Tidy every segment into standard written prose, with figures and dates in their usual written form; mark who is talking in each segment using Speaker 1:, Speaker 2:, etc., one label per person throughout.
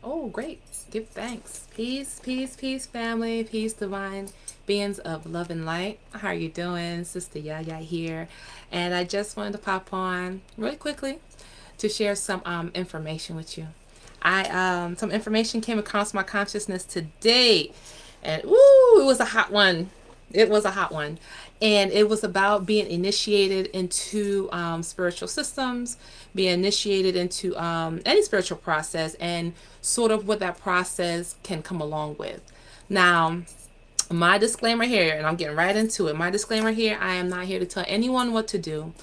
Speaker 1: Oh, great. Give thanks. Peace, peace, peace, family. Peace, divine beings of love and light. How are you doing? Sistah Yaya here. And I just wanted to pop on really quickly to share some information with you. I some information came across my consciousness today, and ooh, it was a hot one. It was a hot one, and it was about being initiated into spiritual systems, being initiated into any spiritual process, and sort of what that process can come along with. Now, my disclaimer here, and I'm getting right into it. My disclaimer here: I am not here to tell anyone what to do.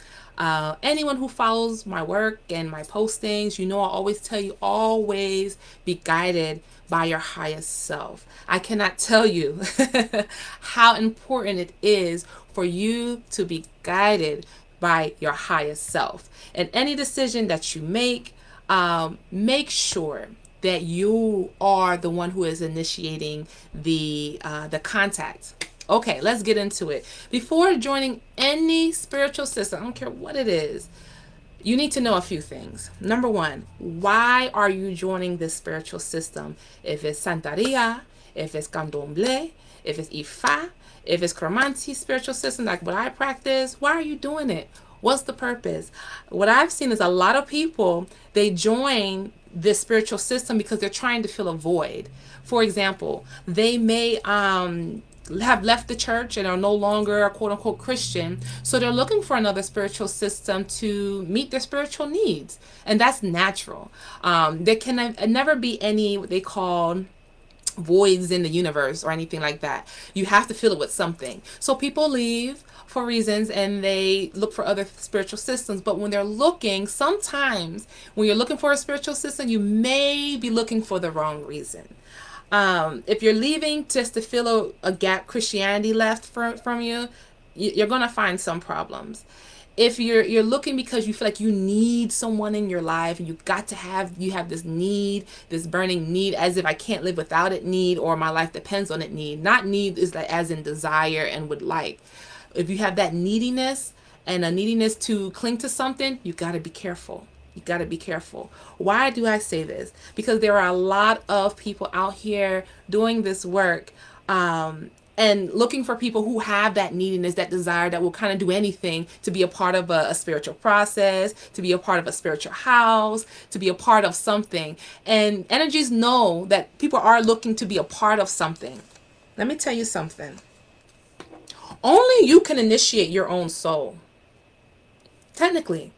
Speaker 1: Anyone who follows my work and my postings, you know, I always tell you, always be guided by your highest self. I cannot tell you how important it is for you to be guided by your highest self. And any decision that you make sure that you are the one who is initiating the contact. Okay, let's get into it. Before joining any spiritual system, I don't care what it is, you need to know a few things. Number one, why are you joining this spiritual system? If it's Santeria, if it's Candomblé, if it's Ifa, if it's Kromanti spiritual system like what I practice, why are you doing it? What's the purpose? What I've seen is a lot of people, they join this spiritual system because they're trying to fill a void. For example, they may have left the church and are no longer a quote unquote Christian. So they're looking for another spiritual system to meet their spiritual needs. And that's natural. There can never be any what they call voids in the universe or anything like that. You have to fill it with something. So people leave for reasons and they look for other spiritual systems. But when they're looking, sometimes when you're looking for a spiritual system, you may be looking for the wrong reason. If you're leaving just to fill a gap Christianity left from you, you're going to find some problems. If you're looking because you feel like you need someone in your life and you have this need, this burning need, as if I can't live without it need, or my life depends on it need. Not need is like as in desire and would like. If you have that neediness and a neediness to cling to something, you got to be careful. You got to be careful. Why do I say this? Because there are a lot of people out here doing this work and looking for people who have that neediness, that desire, that will kind of do anything to be a part of a spiritual process, to be a part of a spiritual house, to be a part of something. And energies know that people are looking to be a part of something. Let me tell you something. Only you can initiate your own soul. Technically.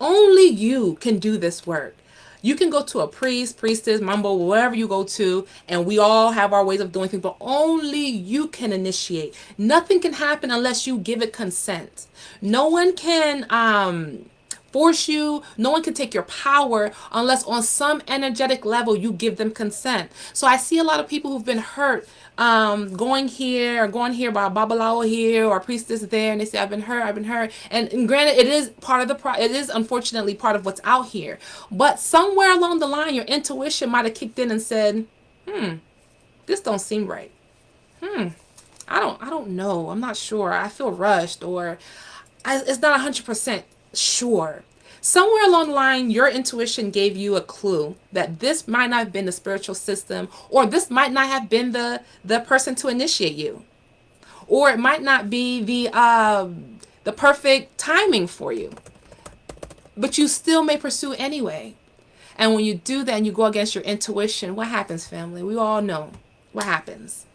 Speaker 1: Only you can do this work. You can go to a priest, priestess, mambo, wherever you go to, and we all have our ways of doing things, but only you can initiate. Nothing can happen unless you give it consent. No one can force you. No one can take your power unless on some energetic level you give them consent. So I see a lot of people who've been hurt going here by a babalao here or a priestess there, and they say I've been hurt. And granted, it is part of it is unfortunately part of what's out here. But somewhere along the line, your intuition might have kicked in and said, this don't seem right. I don't know. I'm not sure. I feel rushed, or it's not 100% sure. Somewhere along the line, your intuition gave you a clue that this might not have been the spiritual system, or this might not have been the person to initiate you, or it might not be the perfect timing for you. But you still may pursue anyway. And when you do that and you go against your intuition, what happens, family? We all know what happens.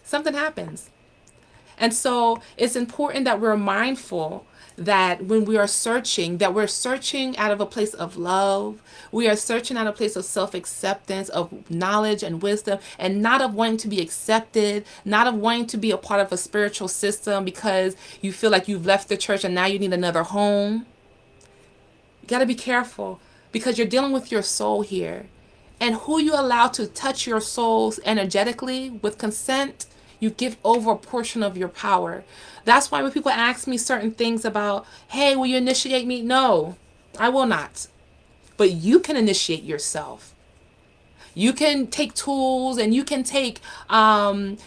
Speaker 1: Something happens. And so it's important that we're mindful that when we are searching, that we're searching out of a place of love. We are searching out of a place of self-acceptance, of knowledge and wisdom, and not of wanting to be accepted, not of wanting to be a part of a spiritual system because you feel like you've left the church and now you need another home. You got to be careful because you're dealing with your soul here. And who you allow to touch your souls energetically with consent, you give over a portion of your power. That's why when people ask me certain things about, hey, will you initiate me? No, I will not. But you can initiate yourself. You can take tools and you can take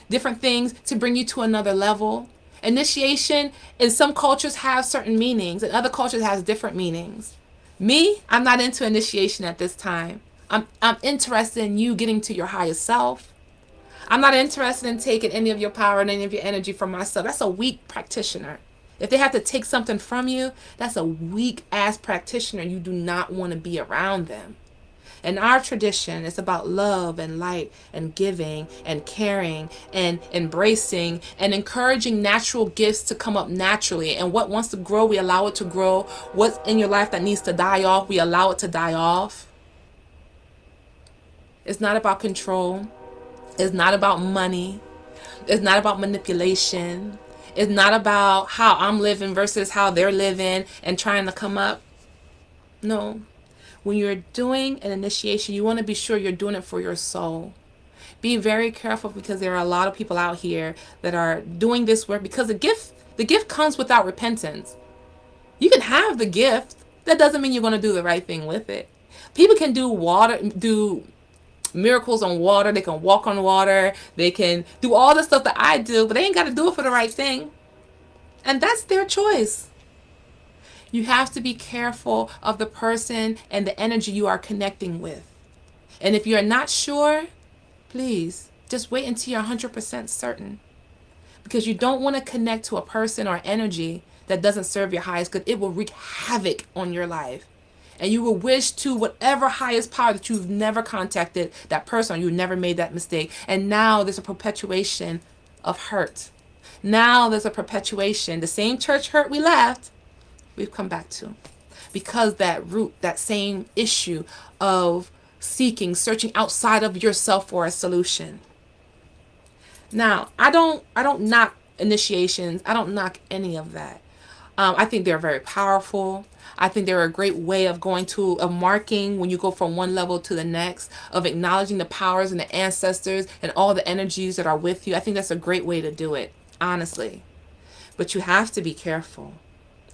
Speaker 1: different things to bring you to another level. Initiation in some cultures have certain meanings and other cultures has different meanings. Me, I'm not into initiation at this time. I'm interested in you getting to your highest self. I'm not interested in taking any of your power and any of your energy from myself. That's a weak practitioner. If they have to take something from you, that's a weak ass practitioner. You do not want to be around them. In our tradition, it's about love and light and giving and caring and embracing and encouraging natural gifts to come up naturally. And what wants to grow, we allow it to grow. What's in your life that needs to die off, we allow it to die off. It's not about control. It's not about money. It's not about manipulation. It's not about how I'm living versus how they're living and trying to come up. No. When you're doing an initiation, you want to be sure you're doing it for your soul. Be very careful, because there are a lot of people out here that are doing this work because the gift comes without repentance. You can have the gift. That doesn't mean you're going to do the right thing with it. People can do miracles on water. They can walk on water. They can do all the stuff that I do, but they ain't got to do it for the right thing. And that's their choice. You have to be careful of the person and the energy you are connecting with. And if you're not sure, please just wait until you're 100% certain. Because you don't want to connect to a person or energy that doesn't serve your highest good. It will wreak havoc on your life. And you will wish to whatever highest power that you've never contacted that person, or you never made that mistake. And now there's a perpetuation of hurt. Now there's a perpetuation. The same church hurt we left, we've come back to. Because that root, that same issue of searching outside of yourself for a solution. Now, I don't knock initiations. I don't knock any of that. I think they're very powerful. I think they're a great way of marking when you go from one level to the next, of acknowledging the powers and the ancestors and all the energies that are with you. I think that's a great way to do it, honestly. But you have to be careful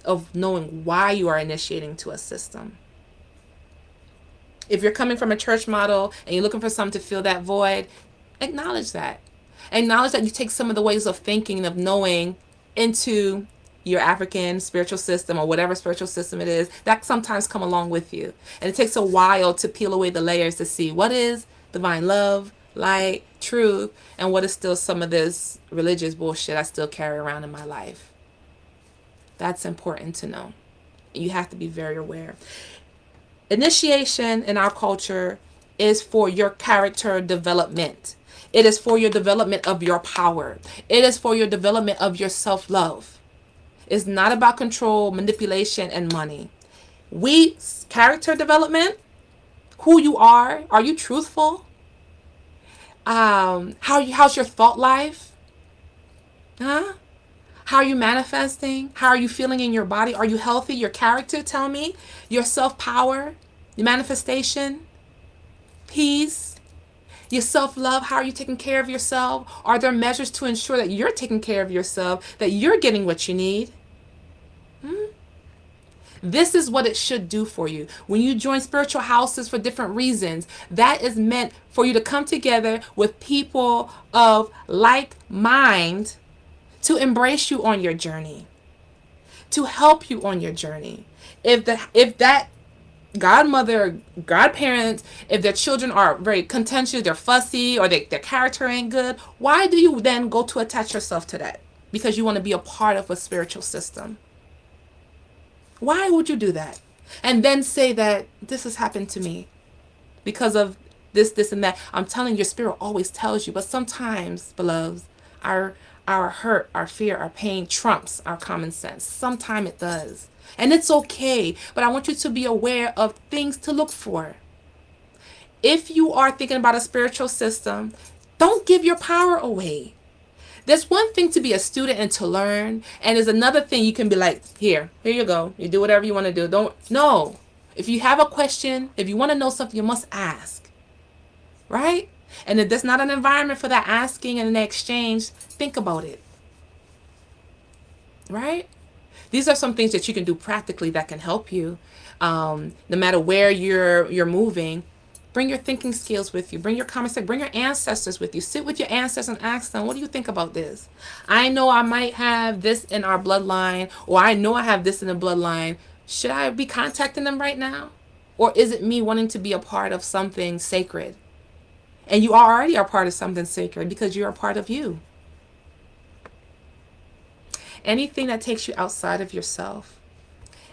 Speaker 1: of knowing why you are initiating to a system. If you're coming from a church model and you're looking for something to fill that void, acknowledge that. Acknowledge that you take some of the ways of thinking and of knowing into your African spiritual system, or whatever spiritual system it is, that sometimes come along with you. And it takes a while to peel away the layers to see what is divine love, light, truth, and what is still some of this religious bullshit I still carry around in my life. That's important to know. You have to be very aware. Initiation in our culture is for your character development. It is for your development of your power. It is for your development of your self-love. It's not about control, manipulation, and money. Character development, who you are you truthful? How's your thought life? How are you manifesting? How are you feeling in your body? Are you healthy? Your character, tell me. Your self-power, your manifestation, peace, your self-love. How are you taking care of yourself? Are there measures to ensure that you're taking care of yourself, that you're getting what you need? This is what it should do for you. When you join spiritual houses for different reasons, that is meant for you to come together with people of like mind to embrace you on your journey, to help you on your journey. If that godmother, godparents, if their children are very contentious, they're fussy, or their character ain't good, why do you then go to attach yourself to that? Because you want to be a part of a spiritual system. Why would you do that? And then say that this has happened to me because of this, and that. I'm telling you, your spirit always tells you. But sometimes, beloveds, our hurt, our fear, our pain trumps our common sense. Sometimes it does. And it's okay. But I want you to be aware of things to look for. If you are thinking about a spiritual system, don't give your power away. There's one thing to be a student and to learn, and there's another thing you can be like, here you go. You do whatever you want to do. No. If you have a question, if you want to know something, you must ask. Right? And if there's not an environment for that asking and the exchange, think about it. Right? These are some things that you can do practically that can help you. No matter where you're moving. Bring your thinking skills with you. Bring your common sense. Bring your ancestors with you. Sit with your ancestors and ask them, what do you think about this? I know I might have this in our bloodline, or I know I have this in the bloodline. Should I be contacting them right now? Or is it me wanting to be a part of something sacred? And you already are part of something sacred because you're a part of you. Anything that takes you outside of yourself,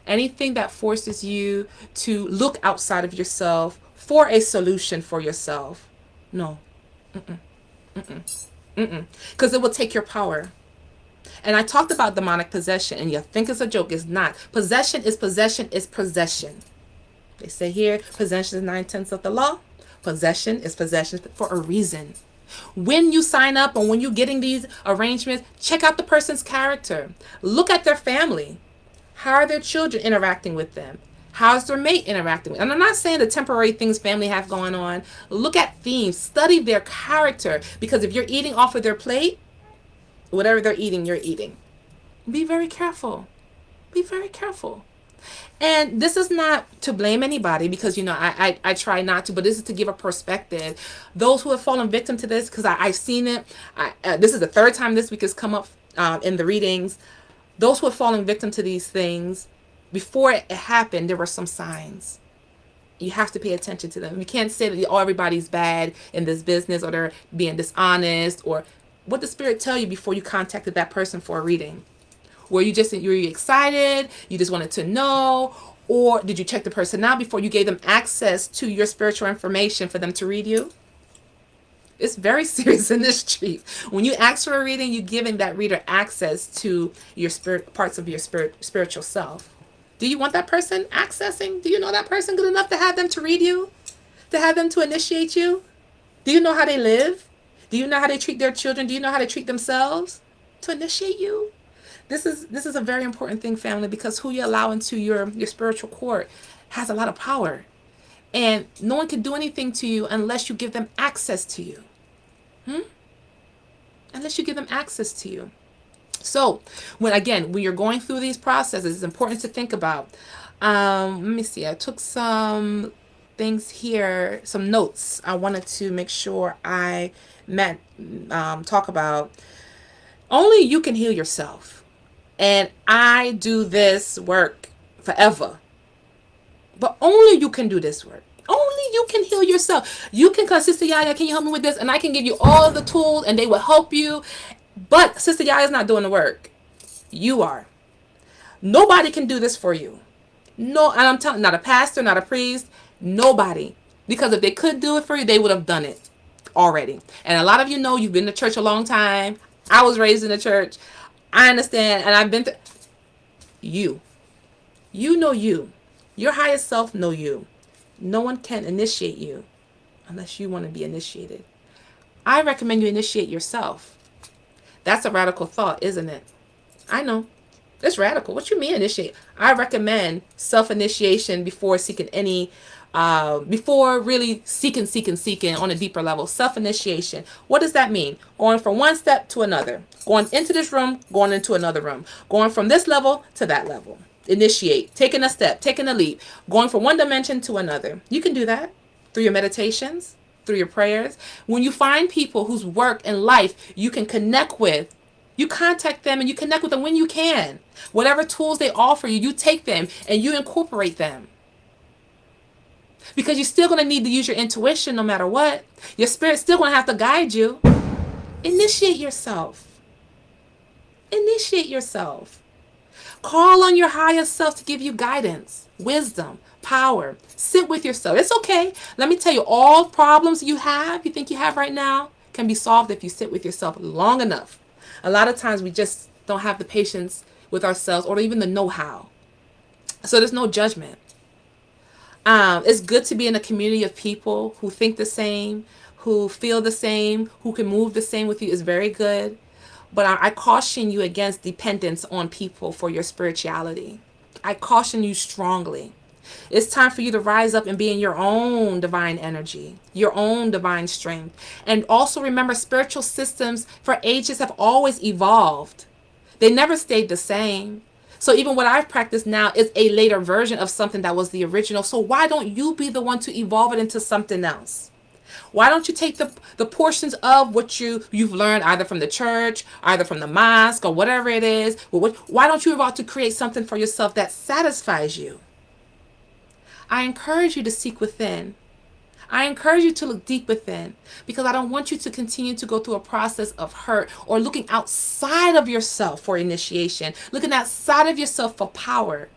Speaker 1: anything that forces you to look outside of yourself for a solution for yourself, no. Because it will take your power. And I talked about demonic possession, and you think it's a joke. It's not. Possession is possession is possession. They say here, possession is 9/10 of the law. Possession is possession for a reason. When you sign up or when you're getting these arrangements, check out the person's character. Look at their family. How are their children interacting with them? How's their mate interacting with them? And I'm not saying the temporary things family have going on. Look at themes. Study their character. Because if you're eating off of their plate, whatever they're eating, you're eating. Be very careful. Be very careful. And this is not to blame anybody because, you know, I try not to, but this is to give a perspective. Those who have fallen victim to this, because I've seen it. This is the third time this week has come up in the readings. Those who have fallen victim to these things, before it happened, there were some signs. You have to pay attention to them. You can't say that everybody's bad in this business or they're being dishonest, or what the spirit tell you before you contacted that person for a reading. Were you excited? You just wanted to know? Or did you check the person out before you gave them access to your spiritual information for them to read you? It's very serious in this street. When you ask for a reading, you're giving that reader access to your spirit, parts of your spiritual self. Do you want that person accessing? Do you know that person good enough to have them to read you? To have them to initiate you? Do you know how they live? Do you know how they treat their children? Do you know how they treat themselves? To initiate you? This is a very important thing, family, because who you allow into your spiritual court has a lot of power. And no one can do anything to you unless you give them access to you. Unless you give them access to you. So, when you're going through these processes, it's important to think about. Let me see. I took some things here, some notes. I wanted to make sure I talk about. Only you can heal yourself. And I do this work forever. But only you can do this work. Only you can heal yourself. You can call Sistah Yaya, can you help me with this? And I can give you all the tools and they will help you. But Sistah Yaya is not doing the work. You are. Nobody can do this for you. No, and I'm telling, not a pastor, not a priest, nobody. Because if they could do it for you, they would have done it already. And a lot of you know you've been to church a long time. I was raised in the church. I understand, and I've been to you. You know you. Your highest self know you. No one can initiate you unless you want to be initiated. I recommend you initiate yourself. That's a radical thought, isn't it? I know. It's radical. What you mean initiate? I recommend self-initiation before seeking any before really seeking on a deeper level. Self-initiation. What does that mean? Going from one step to another. Going into this room, going into another room. Going from this level to that level. Initiate. Taking a step, taking a leap. Going from one dimension to another. You can do that through your meditations, through your prayers. When you find people whose work and life you can connect with, you contact them and you connect with them when you can. Whatever tools they offer you, you take them and you incorporate them. Because you're still going to need to use your intuition no matter what. Your spirit's still going to have to guide you. Initiate yourself. Initiate yourself. Call on your higher self to give you guidance, wisdom, power. Sit with yourself. It's okay. Let me tell you, all problems you think you have right now, can be solved if you sit with yourself long enough. A lot of times we just don't have the patience with ourselves or even the know-how. So there's no judgment. It's good to be in a community of people who think the same, who feel the same, who can move the same with you is very good. But I caution you against dependence on people for your spirituality. I caution you strongly. It's time for you to rise up and be in your own divine energy, your own divine strength. And also remember, spiritual systems for ages have always evolved. They never stayed the same. So even what I've practiced now is a later version of something that was the original. So why don't you be the one to evolve it into something else? Why don't you take the portions of what you've learned either from the church, either from the mosque or whatever it is. Why don't you evolve to create something for yourself that satisfies you? I encourage you to seek within. I encourage you to look deep within, because I don't want you to continue to go through a process of hurt or looking outside of yourself for initiation, looking outside of yourself for power,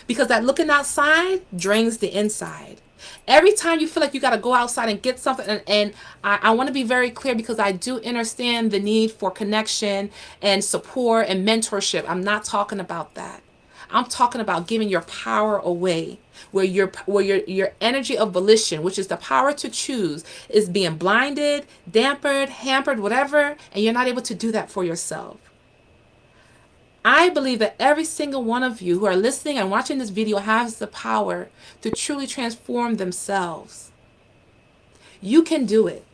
Speaker 1: because that looking outside drains the inside. Every time you feel like you got to go outside and get something, and I want to be very clear, because I do understand the need for connection and support and mentorship. I'm not talking about that. I'm talking about giving your power away, where your energy of volition, which is the power to choose, is being blinded, dampened, hampered, whatever, and you're not able to do that for yourself. I believe that every single one of you who are listening and watching this video has the power to truly transform themselves. You can do it.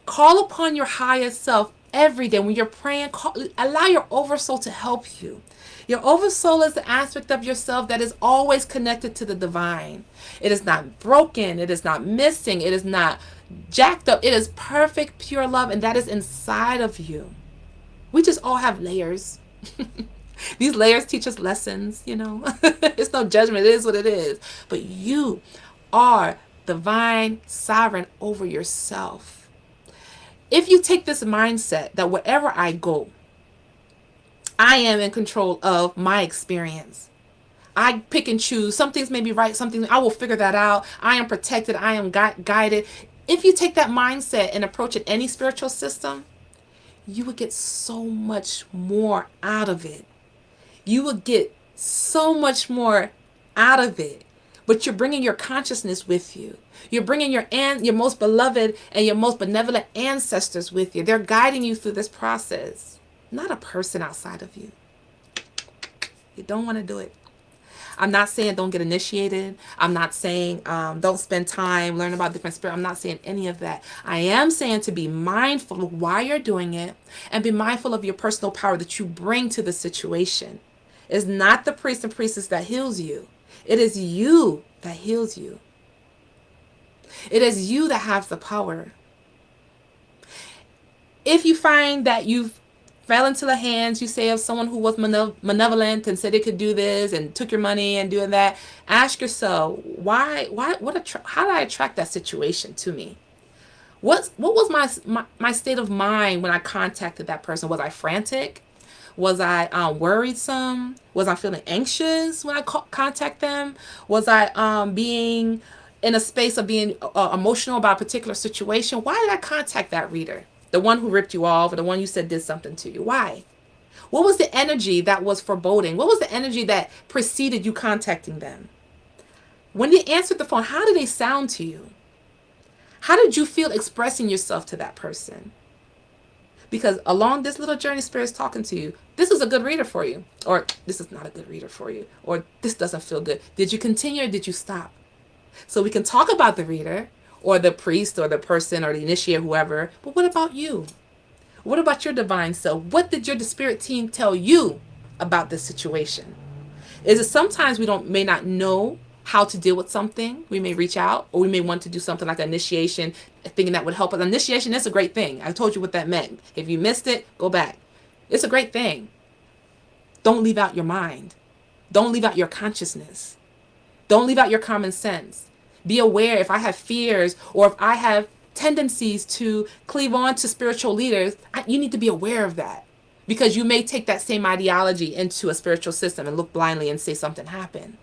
Speaker 1: Call upon your highest self every day when you're praying. Allow your oversoul to help you. Your oversoul is the aspect of yourself that is always connected to the divine. It is not broken. It is not missing. It is not jacked up. It is perfect, pure love, and that is inside of you. We just all have layers. These layers teach us lessons, It's no judgment. It is what it is. But you are divine, sovereign over yourself. If you take this mindset that wherever I go, I am in control of my experience. I pick and choose. Some things may be right. Some things I will figure that out. I am protected. I am guided. If you take that mindset and approach it any spiritual system, you would get so much more out of it. You would get so much more out of it. But you're bringing your consciousness with you. You're bringing your most beloved and your most benevolent ancestors with you. They're guiding you through this process. Not a person outside of you. You don't want to do it. I'm not saying don't get initiated. I'm not saying don't spend time learning about different spirits. I'm not saying any of that. I am saying to be mindful of why you're doing it and be mindful of your personal power that you bring to the situation. It's not the priest and priestess that heals you. It is you that heals you. It is you that has the power. If you find that you've fell into the hands, you say, of someone who was malevolent and said they could do this and took your money and doing that, ask yourself, how did I attract that situation to me? What was my state of mind when I contacted that person? Was I frantic? Was I worrisome? Was I feeling anxious when I contact them? Was I being in a space of being emotional about a particular situation? Why did I contact that reader? The one who ripped you off, or the one you said did something to you? Why? What was the energy that was foreboding? What was the energy that preceded you contacting them? When they answered the phone, how did they sound to you? How did you feel expressing yourself to that person? Because along this little journey, Spirit's talking to you. This is a good reader for you. Or this is not a good reader for you. Or this doesn't feel good. Did you continue or did you stop? So we can talk about the reader, or the priest, or the person, or the initiate, whoever. But what about you? What about your divine self? What did your spirit team tell you about this situation? Is it sometimes we may not know how to deal with something? We may reach out, or we may want to do something like an initiation, thinking that would help us. Initiation is a great thing. I told you what that meant. If you missed it, go back. It's a great thing. Don't leave out your mind. Don't leave out your consciousness. Don't leave out your common sense. Be aware if I have fears, or if I have tendencies to cleave on to spiritual leaders, you need to be aware of that, because you may take that same ideology into a spiritual system and look blindly and say something happened.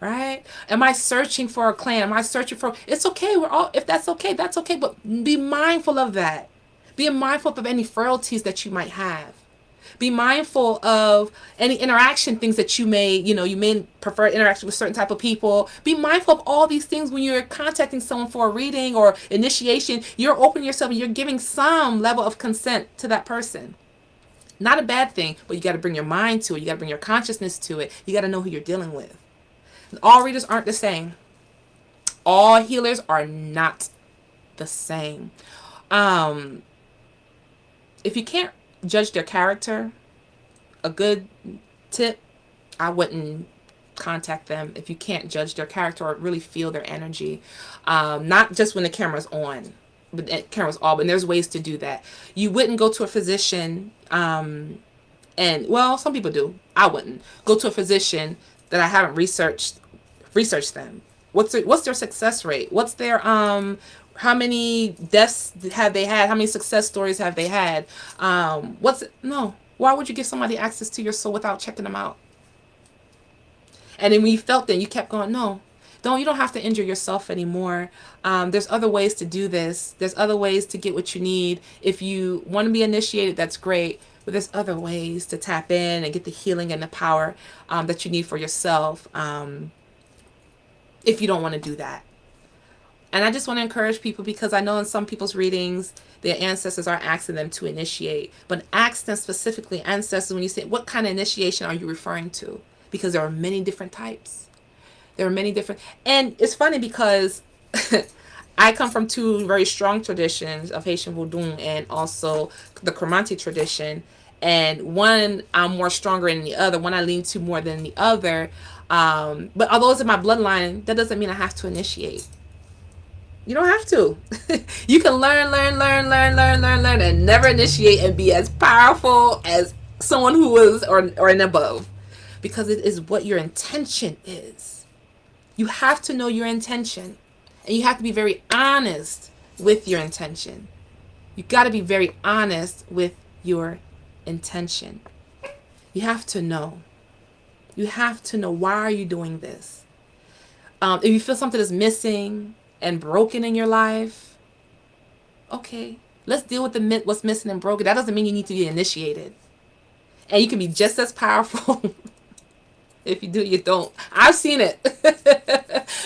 Speaker 1: Right? Am I searching for a clan? Am I searching for, it's okay. If that's okay, that's okay. But be mindful of that. Be mindful of any frailties that you might have. Be mindful of any interaction things that you may prefer interaction with certain type of people. Be mindful of all these things when you're contacting someone for a reading or initiation. You're opening yourself and you're giving some level of consent to that person. Not a bad thing, but you got to bring your mind to it. You got to bring your consciousness to it. You got to know who you're dealing with. All readers aren't the same. All healers are not the same. If you can't judge their character, a good tip, I wouldn't contact them if you can't judge their character or really feel their energy. Not just when the camera's on, but the camera's off, and there's ways to do that. You wouldn't go to a physician, and well, some people do. I wouldn't go to a physician that I haven't researched Research them. What's their success rate? What's their how many deaths have they had? How many success stories have they had? What's no? Why would you give somebody access to your soul without checking them out? And then when you felt that, you kept going, no, you don't have to injure yourself anymore. There's other ways to do this. There's other ways to get what you need. If you want to be initiated, that's great. But there's other ways to tap in and get the healing and the power that you need for yourself if you don't want to do that. And I just want to encourage people, because I know in some people's readings, their ancestors are asking them to initiate. But ask them specifically, ancestors, when you say, what kind of initiation are you referring to? Because there are many different types. There are many different, and it's funny because I come from two very strong traditions of Haitian Voodoo and also the Kromanti tradition. And one I'm more stronger in the other. One I lean to more than the other. But although it's in my bloodline, that doesn't mean I have to initiate. You don't have to. You can learn, and never initiate and be as powerful as someone who was or an above. Because it is what your intention is. You have to know your intention. And you have to be very honest with your intention. You got to be very honest with your intention. You have to know. You have to know, why are you doing this? If you feel something is missing and broken in your life, okay, let's deal with what's missing and broken. That doesn't mean you need to be initiated. And you can be just as powerful. If you do, you don't. I've seen it.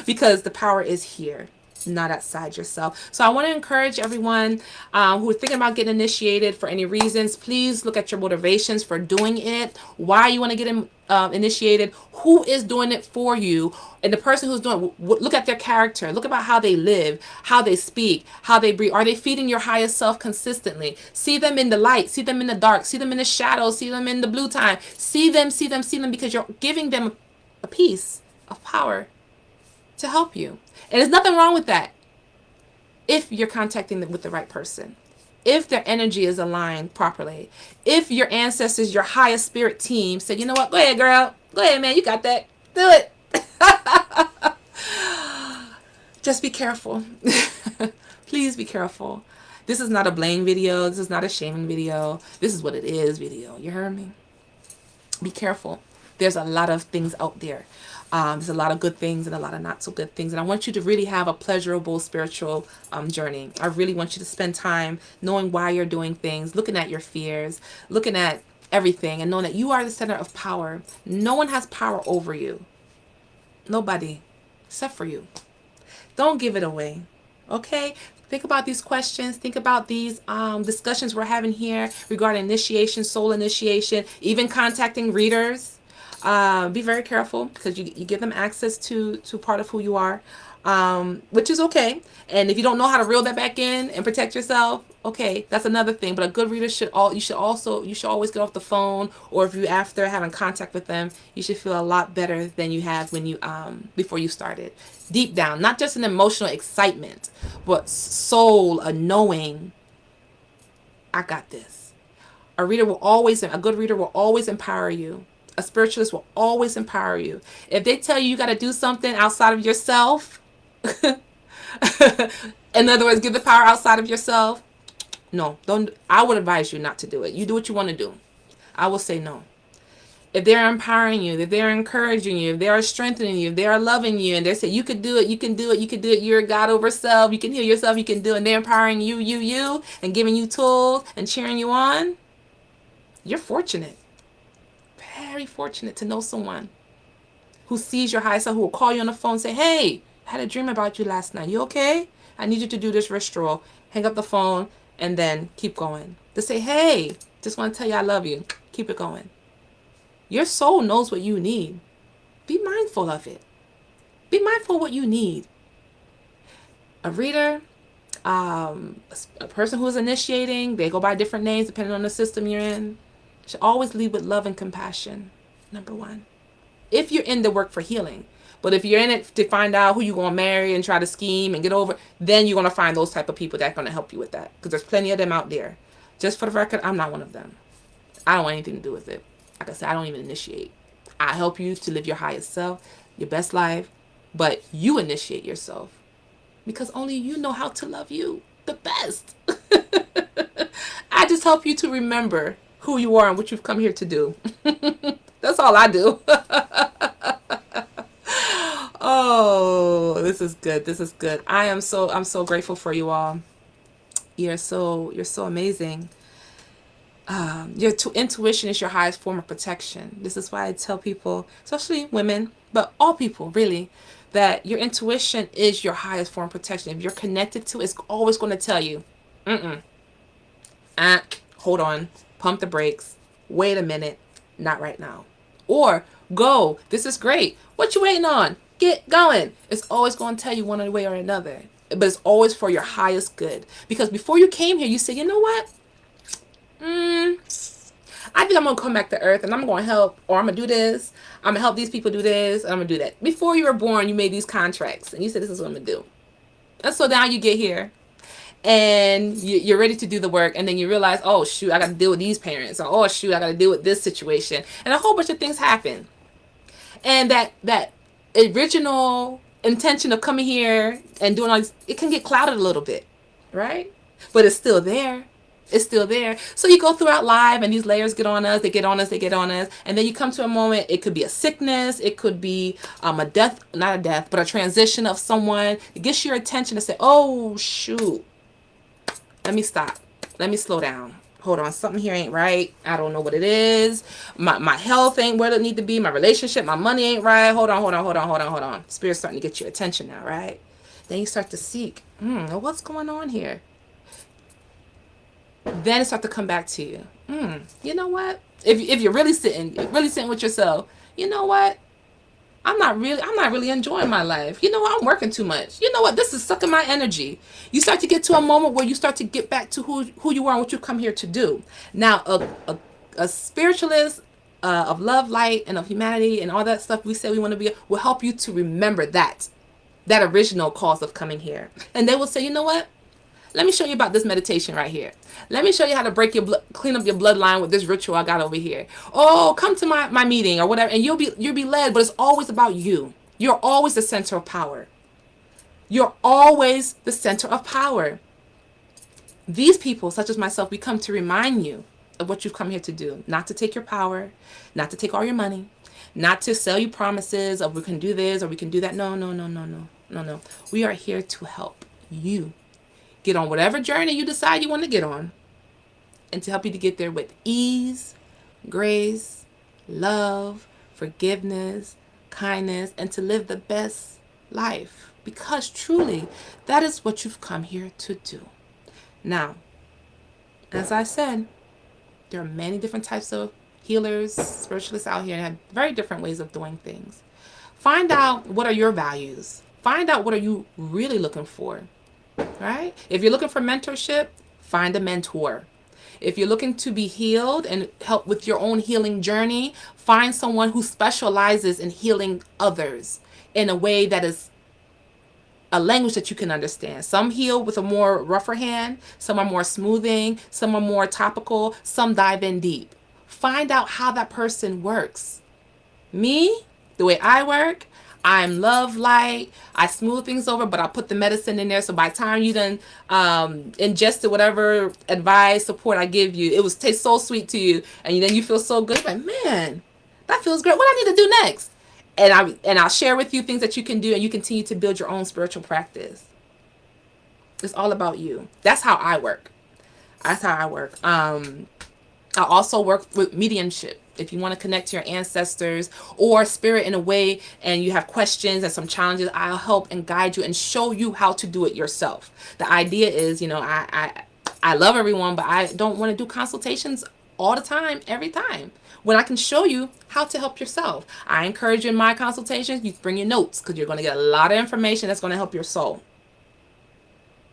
Speaker 1: Because the power is here, not outside yourself. So I want to encourage everyone who are thinking about getting initiated for any reasons. Please look at your motivations for doing it. Why you want to get initiated. Who is doing it for you? And the person who's doing it, look at their character. Look about how they live, how they speak, how they breathe. Are they feeding your highest self consistently? See them in the light. See them in the dark. See them in the shadows. See them in the blue time. See them, because you're giving them a piece of power to help you. And there's nothing wrong with that if you're contacting them with the right person. If their energy is aligned properly. If your ancestors, your highest spirit team said, you know what, go ahead, girl. Go ahead, man. You got that. Do it. Just be careful. Please be careful. This is not a blame video. This is not a shaming video. This is what it is video. You heard me? Be careful. There's a lot of things out there. There's a lot of good things and a lot of not so good things. And I want you to really have a pleasurable spiritual journey. I really want you to spend time knowing why you're doing things, looking at your fears, looking at everything, and knowing that you are the center of power. No one has power over you. Nobody, except for you. Don't give it away. Okay? Think about these questions. Think about these discussions we're having here regarding initiation, soul initiation, even contacting readers. Be very careful, because you give them access to part of who you are, which is okay. And if you don't know how to reel that back in and protect yourself, okay, that's another thing. But a good reader should always get off the phone, or if you after having contact with them, you should feel a lot better than you have when you before you started. Deep down, not just an emotional excitement, but soul, a knowing, I got this. A good reader will always empower you. A spiritualist will always empower you. If they tell you got to do something outside of yourself, in other words, give the power outside of yourself, no, don't. I would advise you not to do it. You do what you want to do. I will say no. If they're empowering you, if they're encouraging you, if they are strengthening you, if they are loving you, and they say you can do it, you can do it, you can do it, you're a God over self, you can heal yourself, you can do it, and they're empowering you, and giving you tools and cheering you on, you're fortunate. Very fortunate to know someone who sees your highest self, who will call you on the phone and say, hey, I had a dream about you last night. You okay? I need you to do this ritual. Hang up the phone and then keep going. To say, hey, just want to tell you I love you. Keep it going. Your soul knows what you need. Be mindful of it. Be mindful of what you need. A reader, a person who is initiating, they go by different names depending on the system you're in. Should always lead with love and compassion. Number one. If you're in the work for healing. But if you're in it to find out who you're going to marry and try to scheme and get over, then you're going to find those type of people that are going to help you with that. Because there's plenty of them out there. Just for the record, I'm not one of them. I don't want anything to do with it. Like I said, I don't even initiate. I help you to live your highest self, your best life, but you initiate yourself because only you know how to love you the best. I just help you to remember who you are and what you've come here to do. That's all I do. Oh, this is good. This is good. I'm so grateful for you all. You're so amazing. Your intuition is your highest form of protection. This is why I tell people, especially women, but all people really, that your intuition is your highest form of protection. If you're connected to it, it's always going to tell you, hold on, pump the brakes, wait a minute, not right now. Or go, this is great. What you waiting on? Get going. It's always going to tell you one way or another. But it's always for your highest good. Because before you came here, you said, you know what? I think I'm going to come back to earth and I'm going to help, or I'm going to do this. I'm going to help these people do this, and I'm going to do that. Before you were born, you made these contracts and you said, this is what I'm going to do. And so now you get here and you're ready to do the work, and then you realize, oh shoot, I got to deal with these parents, or oh shoot, I got to deal with this situation, and a whole bunch of things happen. And that original intention of coming here and doing all this, it can get clouded a little bit, right? But it's still there. It's still there. So you go throughout life and these layers get on us, they get on us, they get on us. And then you come to a moment, it could be a sickness, it could be a death, not a death, but a transition of someone. It gets your attention to say, oh shoot, let me stop. Let me slow down. Hold on, something here ain't right. I don't know what it is. My health ain't where it need to be. My relationship, my money ain't right. Hold on. Spirit's starting to get your attention now, right? Then you start to seek, what's going on here? Then it starts to come back to you. You know what? If you're really sitting with yourself, you know what? I'm not really enjoying my life. You know what? I'm working too much. You know what? This is sucking my energy. You start to get to a moment where you start to get back to who you are and what you come here to do. Now, a spiritualist of love, light, and of humanity and all that stuff we say we want to be will help you to remember that original cause of coming here. And they will say, you know what? Let me show you about this meditation right here. Let me show you how to clean up your bloodline with this ritual I got over here. Oh, come to my meeting or whatever, and you'll be led. But it's always about you. You're always the center of power. You're always the center of power. These people, such as myself, we come to remind you of what you've come here to do. Not to take your power, not to take all your money, not to sell you promises of we can do this or we can do that. No. We are here to help you get on whatever journey you decide you want to get on, and to help you to get there with ease, grace, love, forgiveness, kindness, and to live the best life. Because truly, that is what you've come here to do. Now, as I said, there are many different types of healers, spiritualists out here, and have very different ways of doing things. Find out what are your values. Find out what are you really looking for. Right? If you're looking for mentorship, find a mentor. If you're looking to be healed and help with your own healing journey, find someone who specializes in healing others in a way that is a language that you can understand. Some heal with a more rougher hand, some are more smoothing, some are more topical, some dive in deep. Find out how that person works. Me, the way I work, I'm love light. I smooth things over, but I put the medicine in there. So by the time you done ingested whatever advice, support I give you, it was taste so sweet to you, and then you feel so good. Like, man, that feels great. What I need to do next? And I'll share with you things that you can do, and you continue to build your own spiritual practice. It's all about you. That's how I work. I also work with mediumship. If you want to connect to your ancestors or spirit in a way, and you have questions and some challenges, I'll help and guide you and show you how to do it yourself. The idea is, I love everyone, but I don't want to do consultations all the time, every time, when I can show you how to help yourself. I encourage you in my consultations, you bring your notes, because you're going to get a lot of information that's going to help your soul.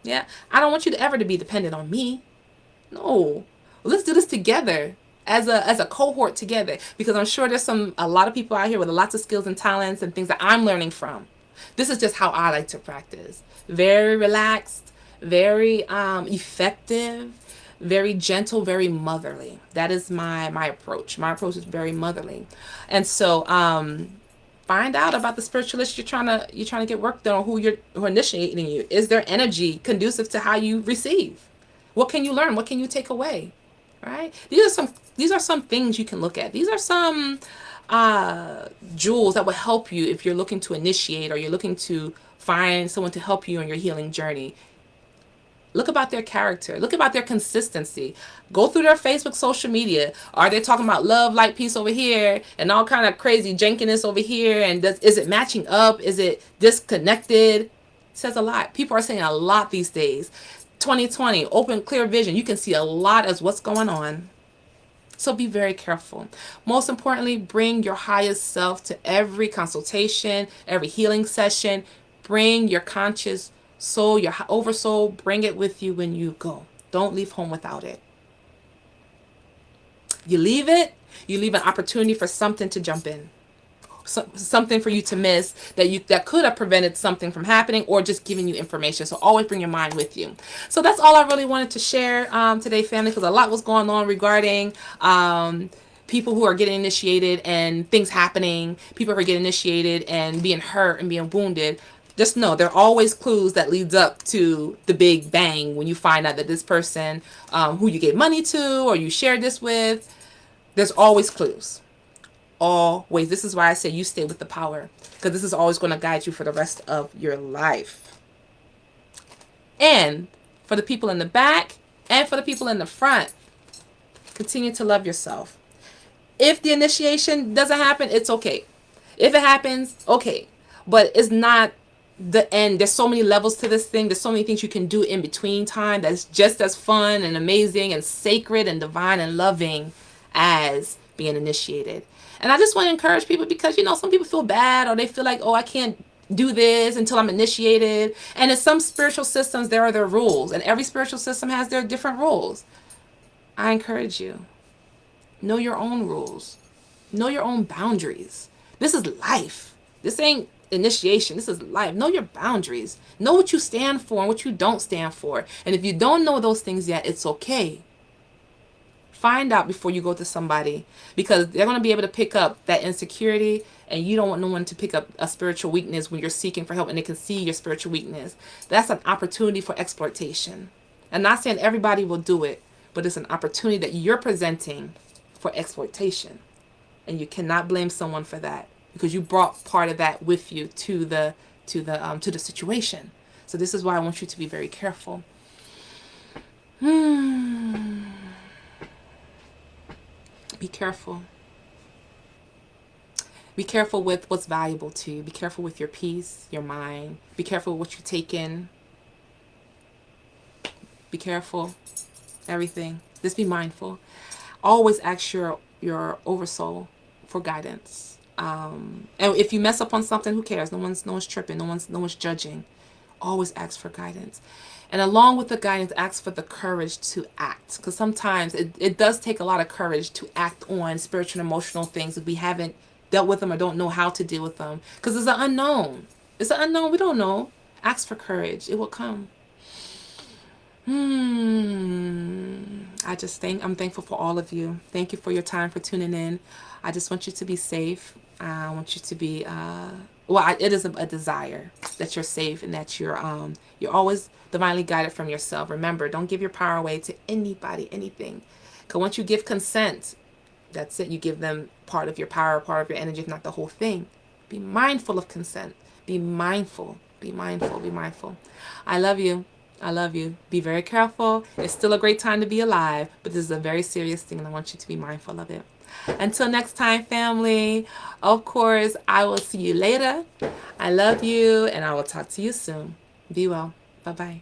Speaker 1: Yeah, I don't want you to ever to be dependent on me. No, let's do this together. As a cohort together, because I'm sure there's a lot of people out here with lots of skills and talents and things that I'm learning from. This is just how I like to practice. Very relaxed, very effective, very gentle, very motherly. That is my approach. My approach is very motherly. And so Find out about the spiritualist you're trying to get work done, or who are initiating you. Is their energy conducive to how you receive? What can you learn? What can you take away? Right? These are some things you can look at. These are some jewels that will help you if you're looking to initiate, or you're looking to find someone to help you on your healing journey. Look about their character. Look about their consistency. Go through their Facebook, social media. Are they talking about love, light, peace over here, and all kind of crazy jankiness over here? And is it matching up? Is it disconnected? It says a lot. People are saying a lot these days. 2020, open, clear vision. You can see a lot as what's going on. So be very careful. Most importantly, bring your highest self to every consultation, every healing session. Bring your conscious soul, your oversoul, bring it with you when you go. Don't leave home without it. You leave it, you leave an opportunity for something to jump in. Something for you to miss that could have prevented something from happening, or just giving you information. So always bring your mind with you. So that's all I really wanted to share today, family, because a lot was going on regarding people who are getting initiated and things happening, people who are getting initiated and being hurt and being wounded. Just know there are always clues that leads up to the big bang when you find out that this person who you gave money to or you shared this with, there's always clues. Always. This is why I say you stay with the power, because this is always going to guide you for the rest of your life. And for the people in the back and for the people in the front, continue to love yourself. If the initiation doesn't happen, it's okay. If it happens, okay. But it's not the end. There's so many levels to this thing. There's so many things you can do in between time that's just as fun and amazing and sacred and divine and loving as being initiated. And I just want to encourage people, because some people feel bad, or they feel like, oh, I can't do this until I'm initiated. And in some spiritual systems, there are their rules, and every spiritual system has their different rules. I encourage you, know your own rules, know your own boundaries. This is life. This ain't initiation. This is life. Know your boundaries. Know what you stand for and what you don't stand for. And if you don't know those things yet, it's okay. Find out before you go to somebody, because they're going to be able to pick up that insecurity, and you don't want no one to pick up a spiritual weakness when you're seeking for help and they can see your spiritual weakness. That's an opportunity for exploitation. I'm not saying everybody will do it, but it's an opportunity that you're presenting for exploitation. And you cannot blame someone for that, because you brought part of that with you to the situation. So this is why I want you to be very careful. Be careful. Be careful with what's valuable to you. Be careful with your peace, your mind. Be careful with what you take in. Be careful. Everything. Just be mindful. Always ask your oversoul for guidance. And if you mess up on something, who cares? No one's tripping. No one's judging. Always ask for guidance. And along with the guidance, ask for the courage to act. Because sometimes it does take a lot of courage to act on spiritual and emotional things if we haven't dealt with them or don't know how to deal with them. Because it's an unknown. It's an unknown. We don't know. Ask for courage. It will come. I'm thankful for all of you. Thank you for your time, for tuning in. I just want you to be safe. I want you to be, it is a desire that you're safe and that you're always divinely guided from yourself. Remember, don't give your power away to anybody, anything. Because once you give consent, that's it. You give them part of your power, part of your energy, if not the whole thing. Be mindful of consent. Be mindful. Be mindful. Be mindful. I love you. I love you. Be very careful. It's still a great time to be alive, but this is a very serious thing, and I want you to be mindful of it. Until next time, family, of course, I will see you later. I love you, and I will talk to you soon. Be well. Bye-bye.